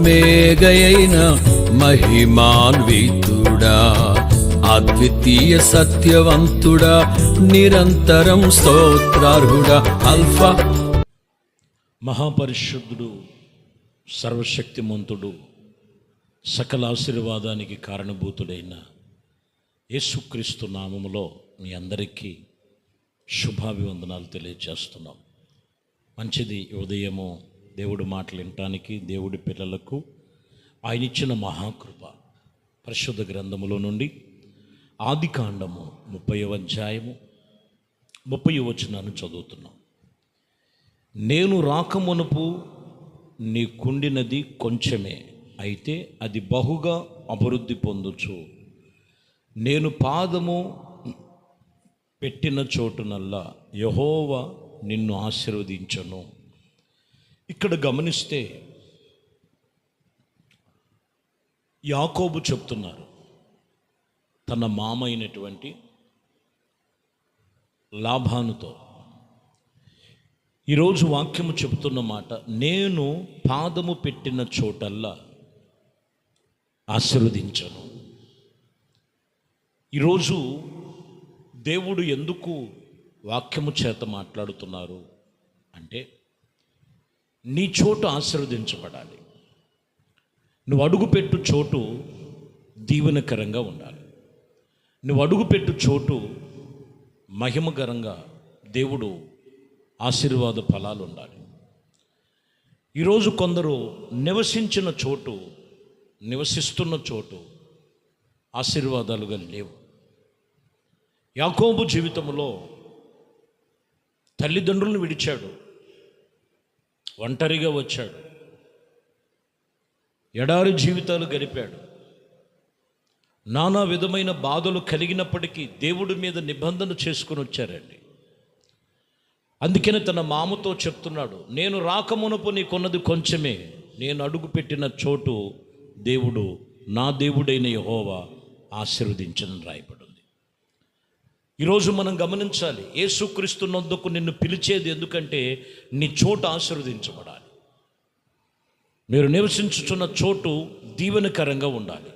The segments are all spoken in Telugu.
ఒమేగయైన మహిమాన్వితుడా, అద్వితీయ సత్యవంతుడా, నిరంతరం స్తోత్రార్హుడా. అల్ఫా మహాపరిశుద్ధుడు, సర్వశక్తిమంతుడు, సకల ఆశీర్వాదానికి కారణభూతుడైన యేసుక్రీస్తు నామములో మీ అందరికీ శుభాభివందనాలు తెలియజేస్తున్నాం. మంచిది ఉదయము దేవుడి మాటలు వినటానికి దేవుడి పిల్లలకు ఆయన ఇచ్చిన మహాకృప. పరిశుద్ధ గ్రంథములో నుండి ఆదికాండము 30వ అధ్యాయము 30వ వచనాన్ని చదువుతున్నాం. నేను రాకమునుపు నీకుండినది కొంచెమే, అయితే అది బహుగా అభివృద్ధి పొందుచు నేను పాదము పెట్టిన చోటునల్లా యెహోవా నిన్ను ఆశీర్వదించను. ఇక్కడ గమనిస్తే యాకోబు చెప్తున్నారు తన మామ అయినటువంటి లాబానుతో. ఈరోజు వాక్యము చెబుతున్న మాట, నేను పాదము పెట్టిన చోటల్లా ఆశీర్వదించను. ఈరోజు దేవుడు ఎందుకు వాక్యము చేత మాట్లాడుతున్నారు అంటే, నీ చోటు ఆశీర్వదించబడాలి. నువ్వు అడుగుపెట్టు చోటు దీవెనకరంగా ఉండాలి. నువ్వు అడుగుపెట్టు చోటు మహిమకరంగా దేవుడు ఆశీర్వాద ఫలాలు ఉండాలి. ఈరోజు కొందరు నివసిస్తున్న చోటు ఆశీర్వాదాలుగా లేవు. యాకోబు జీవితంలో తల్లిదండ్రులను విడిచాడు, ఒంటరిగా వచ్చాడు, ఎడారి జీవితాలు గడిపాడు. నానా విధమైన బాధలు కలిగినప్పటికీ దేవుడి మీద నిబంధన చేసుకుని వచ్చారండి. అందుకని తన మామతో చెప్తున్నాడు, నేను రాకమునుపు నీకున్నది కొంచెమే, నేను అడుగుపెట్టిన చోటు దేవుడు నా దేవుడైన యెహోవా ఆశీర్వదించని రాయబడింది. ఈరోజు మనం గమనించాలి, యేసుక్రీస్తు నొద్దకు నిన్ను పిలిచేది ఎందుకంటే నీ చోటు ఆశీర్వదించబడాలి. మీరు నివసించుచున్న చోటు దీవెనకరంగా ఉండాలి.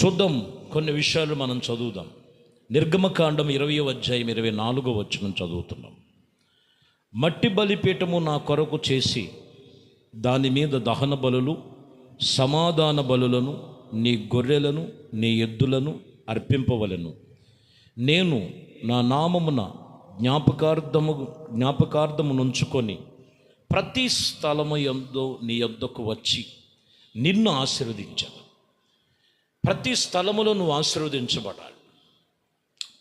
చూద్దాం, కొన్ని విషయాలు మనం చదువుదాం. నిర్గమకాండం 20వ అధ్యాయం 24వ వచనం చదువుతున్నాం. మట్టి బలిపీఠము నా కొరకు చేసి దాని మీద దహన బలులు, సమాధాన బలులను, నీ గొర్రెలను, నీ ఎద్దులను అర్పింపవలెను. నేను నా నామమున జ్ఞాపకార్థము నుంచుకొని ప్రతి స్థలము యందు నీ యొద్దకు వచ్చి నిన్ను ఆశీర్వదించాను. ప్రతి స్థలములో నువ్వు ఆశీర్వదించబడాలి.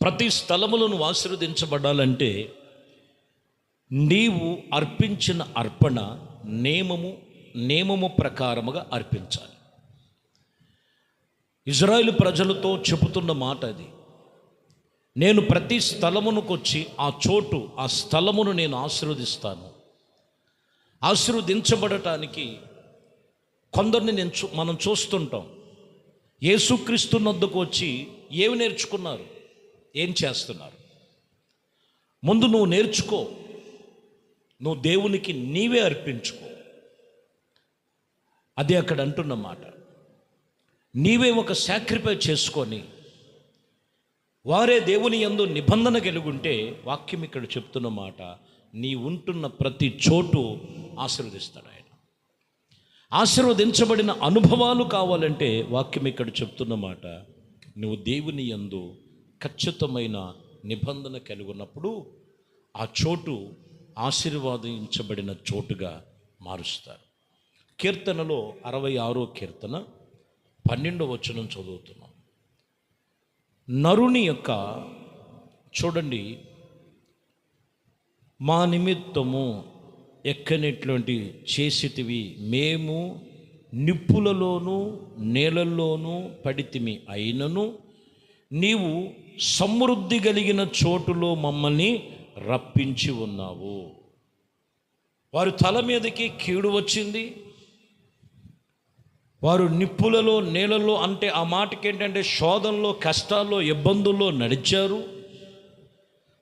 ప్రతి స్థలములో నువ్వు ఆశీర్వదించబడాలంటే నీవు అర్పించిన అర్పణ నియమము ప్రకారముగా అర్పించాలి. ఇజ్రాయేలు ప్రజలతో చెబుతున్న మాట అది. నేను ప్రతి స్థలమునకు వచ్చి ఆ స్థలమును నేను ఆశీర్వదిస్తాను. ఆశీర్వదించబడటానికి కొందరిని మనం చూస్తుంటాం. యేసుక్రీస్తు నొద్దకు వచ్చి ఏమి నేర్చుకున్నారు, ఏం చేస్తున్నారు? ముందు నువ్వు నేర్చుకో, నువ్వు దేవునికి నీవే అర్పించుకో. అదే అక్కడ అంటున్న మాట. నీవే ఒక సాక్రిఫైస్ చేసుకొని వారే దేవుని యందు నిబంధన కలిగుంటే, వాక్యం ఇక్కడ చెప్తున్న మాట, నీ ఉంటున్న ప్రతి చోటు ఆశీర్వదిస్తాడు ఆయన. ఆశీర్వదించబడిన అనుభవాలు కావాలంటే వాక్యం ఇక్కడ చెప్తున్న మాట, నువ్వు దేవుని యందు ఖచ్చితమైన నిబంధన కలిగి ఉన్నప్పుడు ఆ చోటు ఆశీర్వాదించబడిన చోటుగా మారుస్తారు. కీర్తనలో 66వ కీర్తన 12వ వచనం చదువుతున్నాం. నరుని యొక్క, చూడండి, మా నిమిత్తము ఎక్కనటువంటి చేసితివి, మేము నిప్పులలోనూ నేలల్లోనూ పడితిమి, అయినను నీవు సమృద్ధి కలిగిన చోటులో మమ్మల్ని రప్పించి ఉన్నావు. వారి తల మీదకి కీడు వచ్చింది. వారు నిప్పులలో నేలలో, అంటే ఆ మాటకి ఏంటంటే శోధనలో, కష్టాల్లో, ఇబ్బందుల్లో నడిచారు.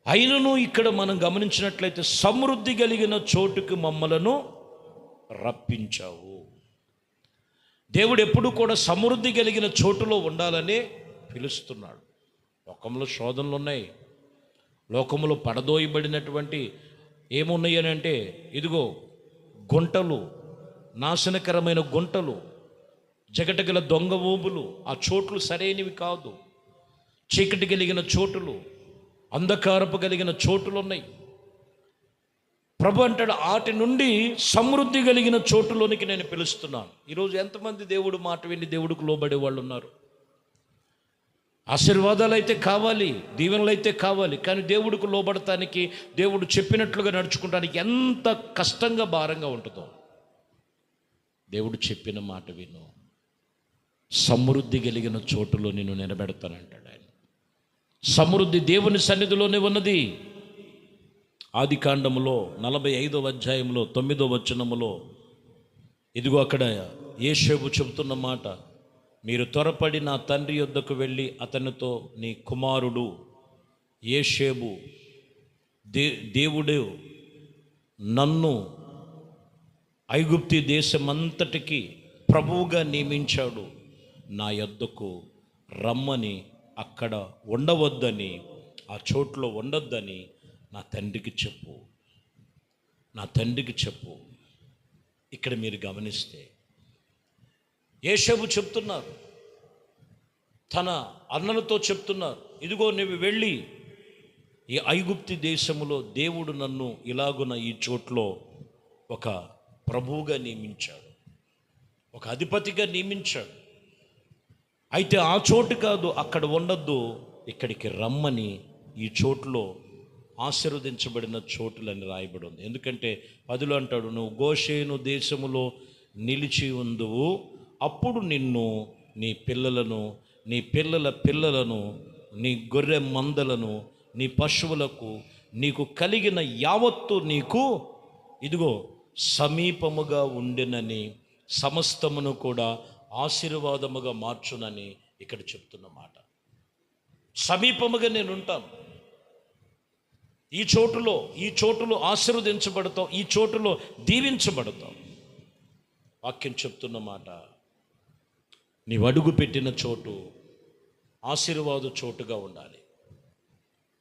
అయినను ఇక్కడ మనం గమనించినట్లయితే సమృద్ధి కలిగిన చోటుకు మమ్మలను రప్పించావు. దేవుడు ఎప్పుడు కూడా సమృద్ధి కలిగిన చోటులో ఉండాలని పిలుస్తున్నాడు. లోకంలో శోధనలు ఉన్నాయి, లోకంలో పడదోయబడినటువంటి ఏమున్నాయి అని అంటే, ఇదిగో గుంటలు, నాశనకరమైన గుంటలు, జగటగల దొంగ ఊబులు. ఆ చోట్లు సరైనవి కాదు. చీకటి కలిగిన చోటులు, అంధకారపు కలిగిన చోటులు ఉన్నాయి. ప్రభు అంటాడు, వాటి నుండి సమృద్ధి కలిగిన చోటులోనికి నేను పిలుస్తున్నాను. ఈరోజు ఎంతమంది దేవుడు మాట విని దేవుడికి లోబడే వాళ్ళు ఉన్నారు? ఆశీర్వాదాలు అయితే కావాలి, దీవెనలు అయితే కావాలి, కానీ దేవుడికి లోబడటానికి, దేవుడు చెప్పినట్లుగా నడుచుకోవడానికి ఎంత కష్టంగా భారంగా ఉంటుందో. దేవుడు చెప్పిన మాట విను, సమృద్ధి కలిగిన చోటులో నిన్ను నిలబెడతానంటాడు ఆయన. సమృద్ధి దేవుని సన్నిధిలోనే ఉన్నది. ఆదికాండములో 45వ అధ్యాయంలో 9వ వచనములో ఇదిగో అక్కడ యోసేపు చెబుతున్న మాట, మీరు త్వరపడి నా తండ్రి యొద్దకు వెళ్ళి అతనితో నీ కుమారుడు యోసేపు దేవుడు నన్ను ఐగుప్తి దేశమంతటికి ప్రభువుగా నియమించాడు, నా యొద్దకు రమ్మని, అక్కడ ఉండవద్దని, ఆ చోట్లో ఉండొద్దని నా తండ్రికి చెప్పు, నా తండ్రికి చెప్పు. ఇక్కడ మీరు గమనిస్తే యోసేపు చెప్తున్నారు, తన అన్నలతో చెప్తున్నారు, ఇదిగో నువ్వు వెళ్ళి ఈ ఐగుప్తి దేశములో దేవుడు నన్ను ఇలాగున ఈ చోట్లో ఒక ప్రభువుగా నియమించాడు, ఒక అధిపతిగా నియమించాడు. అయితే ఆ చోటు కాదు, అక్కడ ఉండొద్దు, ఇక్కడికి రమ్మని, ఈ చోట్లో ఆశీర్వదించబడిన చోటులని రాయబడి ఉంది. ఎందుకంటే 10లో అంటాడు, నువ్వు గోషేను దేశములో నిలిచి ఉందువు, అప్పుడు నిన్ను, నీ పిల్లలను, నీ పిల్లల పిల్లలను, నీ గొర్రె మందలను, నీ పశువులకు, నీకు కలిగిన యావత్తు నీకు ఇదిగో సమీపముగా ఉండినని, సమస్తమును కూడా ఆశీర్వాదముగా మార్చునని ఇక్కడ చెప్తున్న మాట. సమీపముగా నేను ఉంటాను, ఈ చోటులో ఆశీర్వదించబడతావు, ఈ చోటులో దీవించబడతావు. వాక్యం చెప్తున్న మాట, నీవు అడుగు పెట్టిన చోటు ఆశీర్వాద చోటుగా ఉండాలి.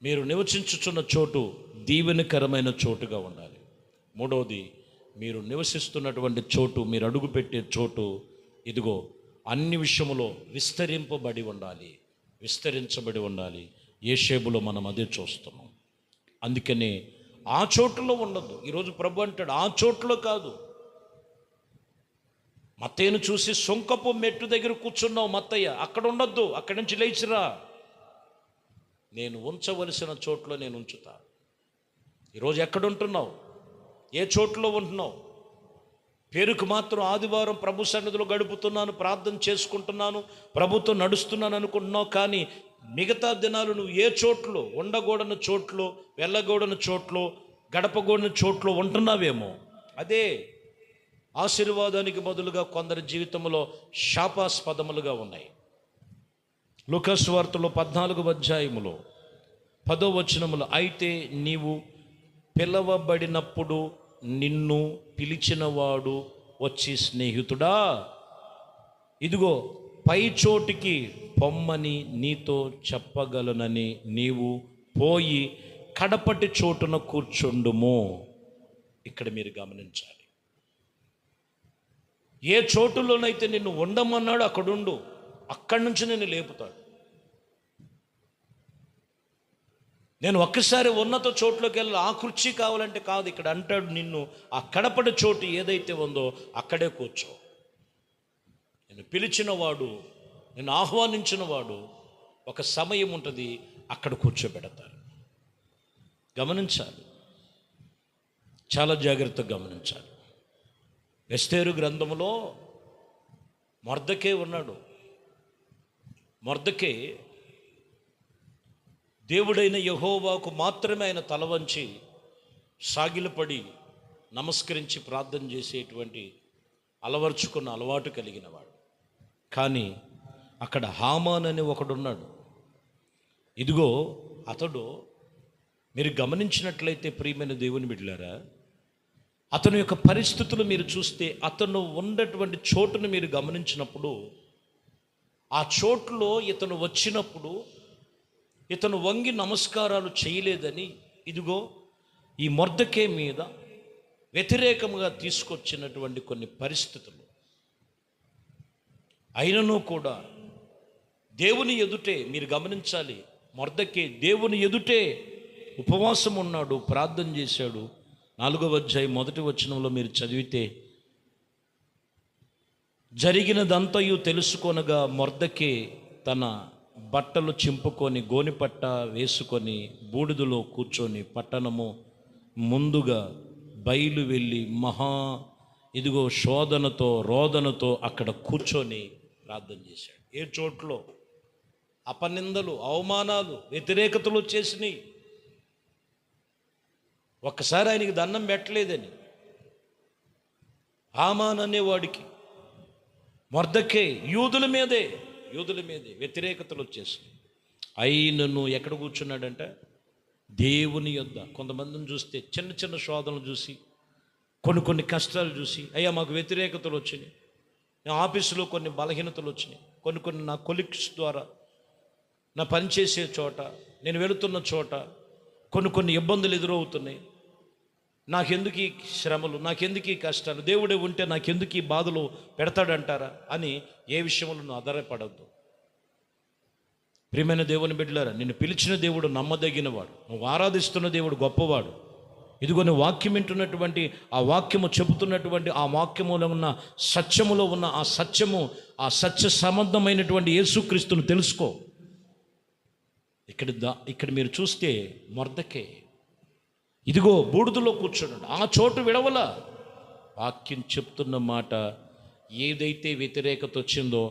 మీరు నివసించుచున్న చోటు దీవెనకరమైన చోటుగా ఉండాలి. మూడవది, మీరు నివసిస్తున్నటువంటి చోటు, మీరు అడుగుపెట్టే చోటు ఇదిగో అన్ని విషయములో విస్తరించబడి ఉండాలి. యోసేపులో మనం అదే చూస్తున్నాం. అందుకనే ఆ చోటులో ఉండదు. ఈరోజు ప్రభు అంటాడు, ఆ చోటులో కాదు. మత్తయ్యను చూసి సొంకపు మెట్టు దగ్గర కూర్చున్నావు మత్తయ్య, అక్కడ ఉండొద్దు, అక్కడి నుంచి లేచిరా, నేను ఉంచవలసిన చోట్లో నేను ఉంచుతా. ఈరోజు ఎక్కడుంటున్నావు? ఏ చోట్లో ఉంటున్నావు? పేరుకు మాత్రం ఆదివారం ప్రభు సన్నిధిలో గడుపుతున్నాను, ప్రార్థన చేసుకుంటున్నాను, ప్రభుతో నడుస్తున్నాను అనుకుంటున్నావు, కానీ మిగతా దినాలు నువ్వు ఏ చోట్లో, ఉండకూడని చోట్లో, వెళ్ళకూడని చోట్లో, గడపకూడని చోట్లో ఉంటున్నావేమో. అదే ఆశీర్వాదానికి బదులుగా కొందరి జీవితంలో శాపాస్పదములుగా ఉన్నాయి. లూకా సువార్తలో 14వ అధ్యాయములో 10వ వచనములో, అయితే నీవు పిలవబడినప్పుడు నిన్ను పిలిచినవాడు వచ్చి, స్నేహితుడా ఇదిగో పై చోటికి పొమ్మని నీతో చెప్పగలనని నీవు పోయి కడపటి చోటున కూర్చుండుము. ఇక్కడ మీరు గమనించాలి, ఏ చోటులోనైతే నిన్ను ఉండమన్నాడు అక్కడుండు, అక్కడి నుంచి నేను లేపుతాడు. నేను ఒక్కసారి ఉన్నత చోట్లోకి వెళ్ళి ఆ కుర్చీ కావాలంటే కాదు, ఇక్కడ అంటాడు, నిన్ను ఆ కడపటి చోటు ఏదైతే ఉందో అక్కడే కూర్చో. నేను పిలిచినవాడు, నేను ఆహ్వానించినవాడు, ఒక సమయం ఉంటుంది, అక్కడ కూర్చోబెడతారు. గమనించాలి, చాలా జాగ్రత్తగా గమనించాలి. ఎస్తేరు గ్రంథములో మొర్దెకై ఉన్నాడు. మొర్దెకై దేవుడైన యెహోవాకు మాత్రమే ఆయన తల వంచి సాగిలపడి నమస్కరించి ప్రార్థన చేసేటువంటి అలవర్చుకున్న అలవాటు కలిగిన వాడు. కానీ అక్కడ హామాన్ అని ఒకడున్నాడు. ఇదిగో అతడు, మీరు గమనించినట్లయితే ప్రియమైన దేవుని బిడ్డలారా, అతని యొక్క పరిస్థితులు మీరు చూస్తే, అతను ఉన్నటువంటి చోటును మీరు గమనించినప్పుడు, ఆ చోటులో ఇతను వచ్చినప్పుడు ఇతను వంగి నమస్కారాలు చేయలేదని, ఇదిగో ఈ మొర్దెకై మీద వ్యతిరేకంగా తీసుకొచ్చినటువంటి కొన్ని పరిస్థితులు. అయినను కూడా దేవుని ఎదుటే మీరు గమనించాలి, మొర్దెకై దేవుని ఎదుటే ఉపవాసం ఉన్నాడు, ప్రార్థన చేశాడు. 4వ అధ్యాయం 1వ వచనంలో మీరు చదివితే, జరిగినదంతయు తెలుసుకొనగా మొర్దెకై తన బట్టలు చింపుకొని గోనిపట్ట వేసుకొని బూడిదలో కూర్చొని పట్టణము ముందుగా బయలు వెళ్ళి ఇదిగో శోధనతో రోదనతో అక్కడ కూర్చొని ప్రార్థన చేశాడు. ఏ చోట్లో అపనిందలు, అవమానాలు, వ్యతిరేకతలు వచ్చేసినాయి. ఒక్కసారి ఆయనకి దండం పెట్టలేదని హామాన్ అనేవాడికి, మొర్దెకై యూదుల మీదే వ్యతిరేకతలు వచ్చేసినాయి. అయినను ఎక్కడ కూర్చున్నాడంటే దేవుని యొద్ద. కొంతమందిని చూస్తే చిన్న చిన్న శోధనలు చూసి, కొన్ని కష్టాలు చూసి, అయ్యా మాకు వ్యతిరేకతలు వచ్చినాయి, నా ఆఫీసులో కొన్ని బలహీనతలు వచ్చినాయి, కొన్ని నా కొలీగ్స్ ద్వారా, నా పనిచేసే చోట, నేను వెళుతున్న చోట కొన్ని ఇబ్బందులు ఎదురవుతున్నాయి, నాకెందుకు ఈ శ్రమలు, నాకెందుకు ఈ కష్టాలు, దేవుడే ఉంటే నాకెందుకు ఈ బాధలు పెడతాడంటారా అని ఏ విషయంలో నువ్వు ఆధారపడద్దు. ప్రియమైన దేవుని బిడ్డలారా, నిన్ను పిలిచిన దేవుడు నమ్మదగినవాడు, నువ్వు ఆరాధిస్తున్న దేవుడు గొప్పవాడు. ఇదిగో నువ్వు వాక్యం వింటున్నటువంటి, ఆ వాక్యము చెబుతున్నటువంటి, ఆ వాక్యములో ఉన్న సత్యములో ఉన్న ఆ సత్యము, ఆ సత్య సంబంధమైనటువంటి యేసుక్రీస్తును తెలుసుకో. ఇక్కడ మీరు చూస్తే మొర్దెకై ఇదిగో బూడిదలో కూర్చున్నాడు, ఆ చోటు విడవల. వాక్యం చెప్తున్న మాట, ఏదైతే వ్యతిరేకత వచ్చిందో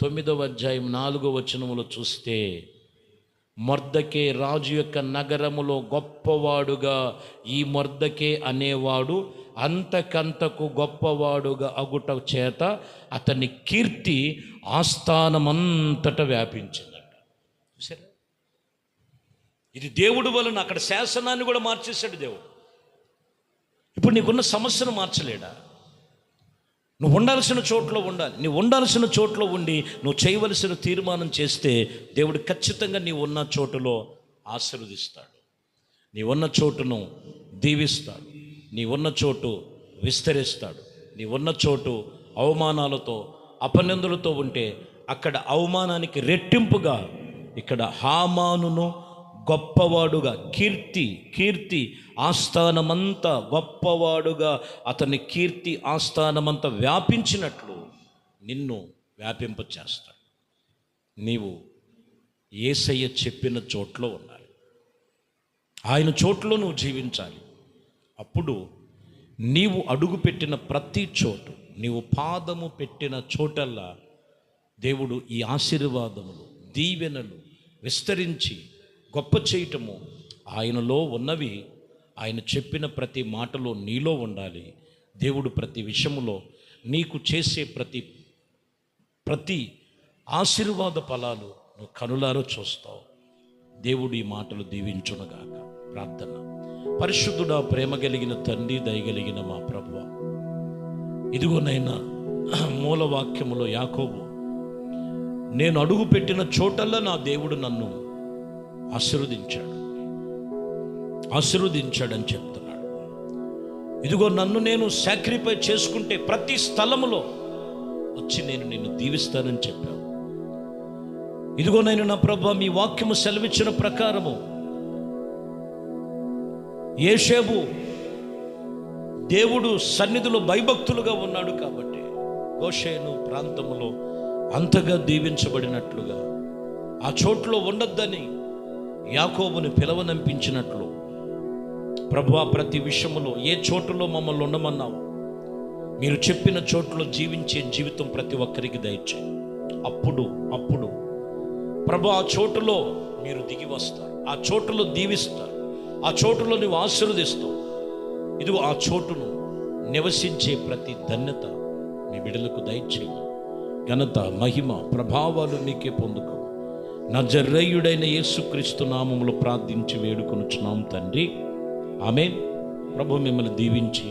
9వ అధ్యాయం 4వ వచనములో చూస్తే, మొర్దెకై రాజు యొక్క నగరములో గొప్పవాడుగా, ఈ మొర్దెకై అనేవాడు అంతకంతకు గొప్పవాడుగా అగుట చేత అతని కీర్తి ఆస్థానమంతట వ్యాపించిందంట. చూసారా, ఇది దేవుడు వలన. అక్కడ శాసనాన్ని కూడా మార్చేశాడు దేవుడు. ఇప్పుడు నీకున్న సమస్యను మార్చలేడా? నువ్వు ఉండాల్సిన చోట్లో ఉండాలి. నువ్వు ఉండాల్సిన చోట్లో ఉండి నువ్వు చేయవలసిన తీర్మానం చేస్తే దేవుడు ఖచ్చితంగా నీవు ఉన్న చోటులో ఆశీర్వదిస్తాడు, నీవున్న చోటును దీవిస్తాడు, నీవున్న చోటు విస్తరిస్తాడు. నీవున్న చోటు అవమానాలతో, అపనిందలతో ఉంటే అక్కడ అవమానానికి రెట్టింపుగా ఇక్కడ హామానును గొప్పవాడుగా, కీర్తి ఆస్థానమంతా గొప్పవాడుగా, అతని కీర్తి ఆస్థానమంతా వ్యాపించినట్లు నిన్ను వ్యాపింపచేస్తాడు. నీవు యేసయ్య చెప్పిన చోట్లో ఉండాలి, ఆయన చోట్లో నువ్వు జీవించాలి. అప్పుడు నీవు అడుగుపెట్టిన ప్రతి చోటు, నీవు పాదము పెట్టిన చోటల్లా దేవుడు ఈ ఆశీర్వాదములు, దీవెనలు విస్తరించి గొప్ప చేయటము, ఆయనలో ఉన్నవి, ఆయన చెప్పిన ప్రతి మాటలో నీలో ఉండాలి. దేవుడు ప్రతి విషయములో నీకు చేసే ప్రతి ఆశీర్వాద ఫలాలు నువ్వు కనులారో చూస్తావు. దేవుడు ఈ మాటలు దీవించునుగాక. ప్రార్థన. పరిశుద్ధుడా, ప్రేమ కలిగిన తండ్రి, దయగలిగిన మా ప్రభువా, ఇదిగోనైనా మూలవాక్యములో యాకోబు, నేను అడుగు పెట్టిన చోటల్లా నా దేవుడు నన్ను ఆశీర్వదించాడని చెప్తున్నాడు. ఇదిగో నన్ను నేను సాక్రిఫై చేసుకుంటే ప్రతి స్థలములో వచ్చి నేను నిన్ను దీవిస్తానని చెప్పావు. ఇదిగో నేను నా ప్రభువా, మీ వాక్యము సెలవిచ్చిన ప్రకారము యేషేబు దేవుడు సన్నిధిలో భయభక్తులుగా ఉన్నాడు కాబట్టి గోషేను ప్రాంతములో అంతగా దీవించబడినట్లుగా ఆ చోట్లో ఉండొద్దని యాకోబుని పిలవనంపించినట్లు ప్రభువా, ప్రతి విషయములో ఏ చోటులో మమ్మల్ని ఉండమన్నావు, మీరు చెప్పిన చోటులో జీవించే జీవితం ప్రతి ఒక్కరికి దయచేయి. అప్పుడు ప్రభు ఆ చోటులో మీరు దిగి వస్తారు, ఆ చోటులో దీవిస్తారు, ఆ చోటులో నువ్వు ఆశీర్వదిస్తావు. ఇదిగో ఆ చోటును నివసించే ప్రతి ధన్యత మీ బిడ్డలకు దయచేయి. ఘనత, మహిమ, ప్రభావాలు నీకే పొందుకో. నజరేయుడైన యేసుక్రీస్తు నామములో ప్రార్థించి వేడుకొనుచున్నాం తండ్రి, ఆమేన్. ప్రభు మిమ్మల్ని దీవించి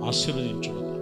ఆశీర్వదించును.